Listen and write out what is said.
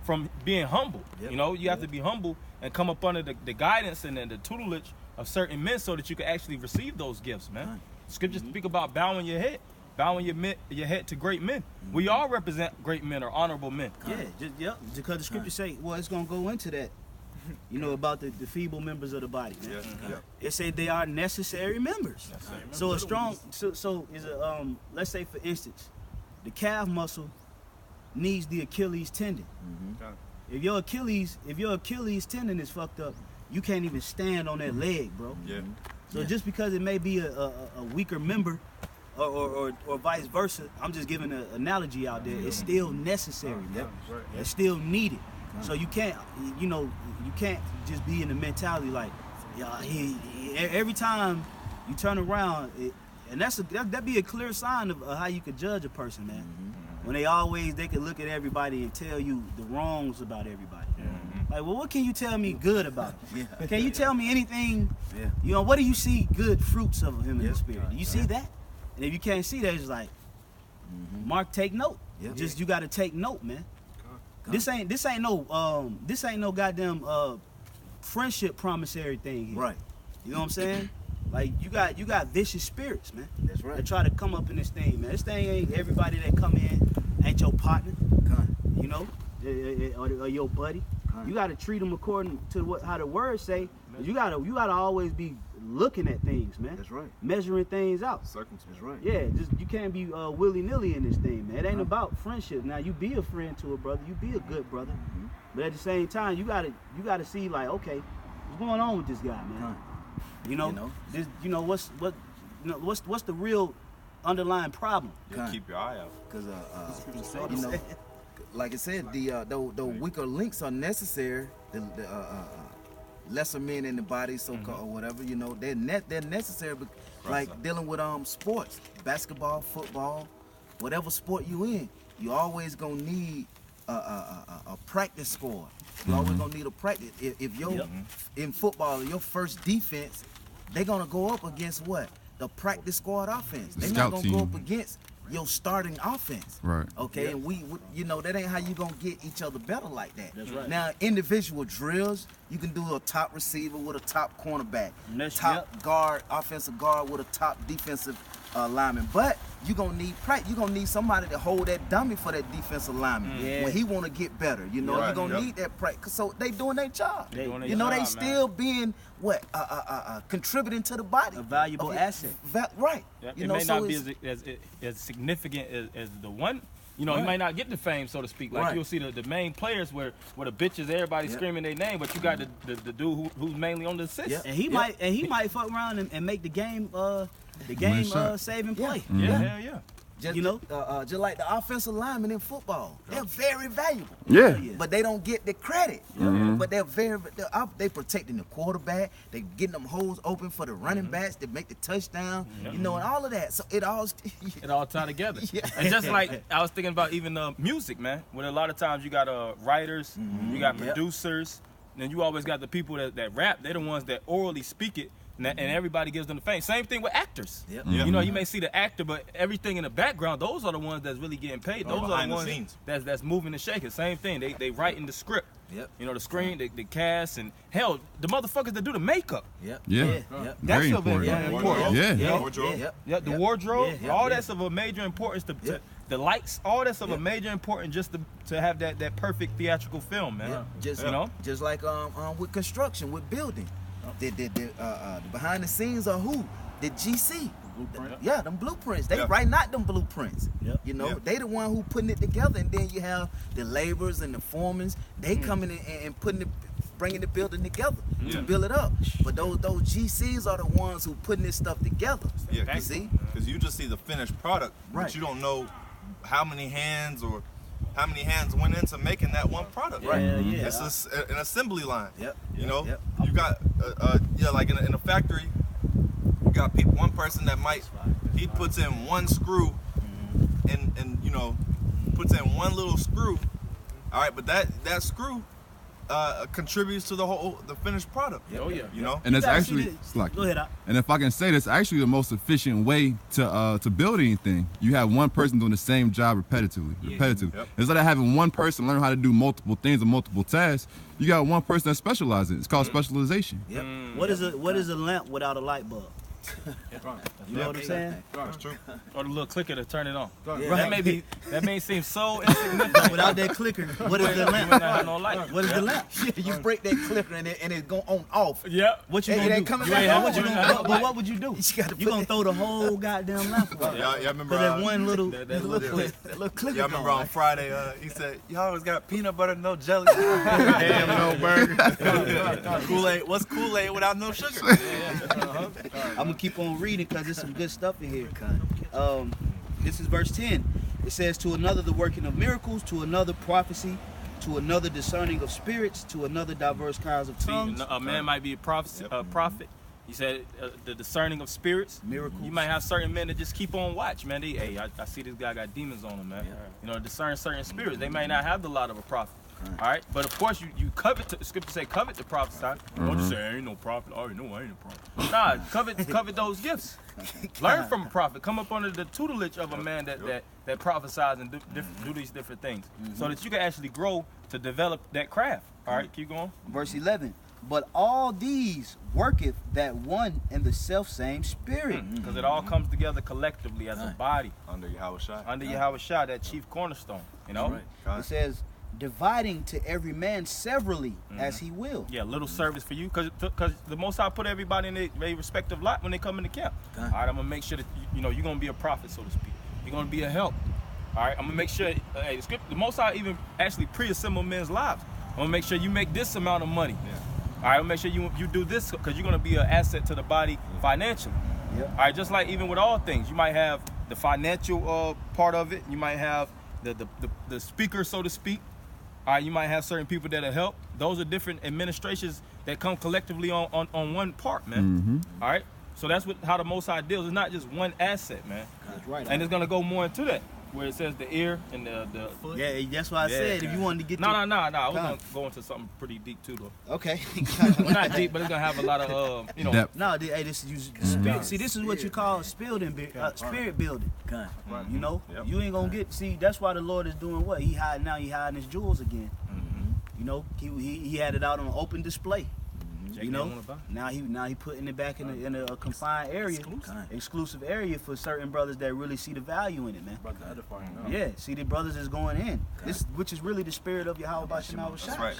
from being humble. You know, you have to be humble and come up under the guidance and the tutelage of certain men so that you can actually receive those gifts, man. Scriptures speak about bowing your head your head to great men. We all represent great men or honorable men. Because the scriptures say, well, it's gonna go into that, you know, about the feeble members of the body, man. It said they are necessary members. So a strong, so is a let's say for instance, the calf muscle needs the Achilles tendon. If your Achilles tendon is fucked up, you can't even stand on that leg, bro. So just because it may be a weaker member, or vice versa, I'm just giving an analogy out there. It's still necessary. It's still needed. So you can't, you know, you can't just be in the mentality like, every time you turn around, and that'd be a clear sign of how you could judge a person, man. When they can look at everybody and tell you the wrongs about everybody. Like, well, what can you tell me good about him? Can you tell me anything? You know, what do you see good fruits of him in the spirit? Do you see that? And if you can't see that, it's like, Mark, take note. Just you got to take note, man. This ain't no goddamn friendship promissory thing here. Right. You know what I'm saying? Like you got vicious spirits, man. That's right. That try to come up in this thing, man. This thing ain't everybody that come in ain't your partner. You know, or your buddy. You got to treat them according to how the words say. You gotta always be looking at things, man. That's right. Measuring things out. Circumstances. Right. Yeah, just you can't be willy-nilly in this thing, man. It ain't about friendship. Now you be a friend to a brother, you be a good brother, but at the same time, you gotta see like, okay, what's going on with this guy, man? What's the real underlying problem? Keep your eye out. Because you know, like I said, the weaker links are necessary. The lesser men in the body, so-called, or whatever, you know, they're necessary. But like dealing with sports, basketball, football, whatever sport you in, you always gonna need a practice squad. You always gonna need a practice. If you're in football, your first defense, they're gonna go up against what? The practice squad offense. They're not gonna go up against your starting offense. Right. Okay, and we you know, that ain't how you gonna get each other better like that. That's right. Now, individual drills, you can do a top receiver with a top cornerback, top guard, offensive guard with a top defensive lineman. But you gonna need practice. You gonna need somebody to hold that dummy for that defensive lineman when he wanna get better. You know, you're gonna need that practice. So they doing their job. They still being contributing to the body. A valuable asset. Right. It may not be as significant as the one. You know, you might not get the fame, so to speak. Like you'll see the main players where the bitches, everybody screaming their name, but you got the dude who's mainly on the assist. And he might fuck around and make the game saving play. Just, just like the offensive linemen in football, they're very valuable. But they don't get the credit. But they protecting the quarterback. They getting them holes open for the running backs. They make the touchdown. You know, and all of that. So it all tied together. And just like I was thinking about even music, man. Where a lot of times you got writers, you got producers, and you always got the people that rap. They're the ones that orally speak it. And everybody gives them the fame. Same thing with actors. You know, you may see the actor, but everything in the background, those are the ones that's really getting paid. Those are the ones that's moving and shaking. Same thing. They writing the script. You know, the screen, the cast, and hell, the motherfuckers that do the makeup. That's of importance. The wardrobe. All that's of a major importance to the lights. All that's of a major importance just to have that perfect theatrical film, man. Just like with construction, with building. The behind the scenes are who? The GC. Them blueprints. They writing out them blueprints. You know, they the one who putting it together, and then you have the laborers and the foremans. They coming in and bringing the building together to build it up. But those GCs are the ones who putting this stuff together. You see, because you just see the finished product, but you don't know how many hands went into making that one product. It's an assembly line. You know, you got like in a factory, you got one person that he puts in one screw, and you know, puts in one little screw. All right, but that screw contributes to the finished product. Oh yeah. You know. And it's actually Go ahead. And if I can say this, actually the most efficient way to build anything. You have one person doing the same job repetitively. Yep. Instead of having one person learn how to do multiple things or multiple tasks, you got one person that specializes. It's called specialization. Yep. What is a lamp without a light bulb? You know what I'm saying? That's true. Or the little clicker to turn it on. Right. That may seem so insignificant. Without that clicker, what is the You lamp? might not have no light. What is the lamp? You break that clicker and it go on off. Yeah. What you It gonna ain't do? coming You back ain't on. have- What you gonna, but what would you do? You gonna throw the whole goddamn lamp away? Yeah, I remember. Cause that one little, that that little little clicker. Yeah, I remember gone. on Friday, he said, "Y'all always got peanut butter, no jelly." Damn no burger. Kool-Aid. What's Kool-Aid without no sugar? I'm gonna keep on reading because there's some good stuff in here. This is verse 10. It says, to another the working of miracles, to another prophecy, to another discerning of spirits, to another diverse kinds of tongues. See, a man might be a prophet. He said the discerning of spirits. Miracles. You might have certain men that just keep on watch, man. Hey, I see this guy got demons on him, man. You know, discern certain spirits. They may not have the lot of a prophet. All right, but of course you covet. The scripture say covet the prophesy. Don't just say I ain't no prophet. I already know I ain't a prophet. Nah, covet those gifts. Learn from a prophet. Come up under the tutelage of a man that prophesies and do these different things, so that you can actually grow to develop that craft. All right, keep going. Verse 11. But all these worketh that one and the self same spirit. Because it all comes together collectively as a body Under Yahweh Shai. under Yahweh Shai, that chief cornerstone. You know. It says, dividing to every man severally as he will. Yeah, little service for you, because the Most High put everybody in their respective lot when they come into camp. All right, I'm gonna make sure that you're gonna be a prophet, so to speak. You're gonna be a help. All right, I'm gonna make sure. Hey, the Most High even actually pre-assemble men's lives. I'm gonna make sure you make this amount of money. All right, I'll make sure you do this because you're gonna be an asset to the body financially. Yep. All right, just like even with all things, you might have the financial part of it. You might have the speaker, so to speak. All right, you might have certain people that'll help. Those are different administrations that come collectively on one part, man. All right, so that's how the Most High deals. It's not just one asset, man. That's right. And it's gonna go more into that, where it says the ear and the foot. Yeah, that's why I said if you wanted to get No. I was Come. gonna go into something pretty deep too, though. Okay. Well, not deep, but it's gonna have a lot of Depth. No, this is spirit. See, this is what you call spirit building. You know, you ain't gonna get. See, that's why the Lord is doing what he hiding now. He hiding his jewels again. You know, he had it out on open display. You know, now he putting it back in a confined area, exclusive area for certain brothers that really see the value in it, man. Yeah, see the brothers is going in. This, which is really the spirit of Yahweh Shai. That's right.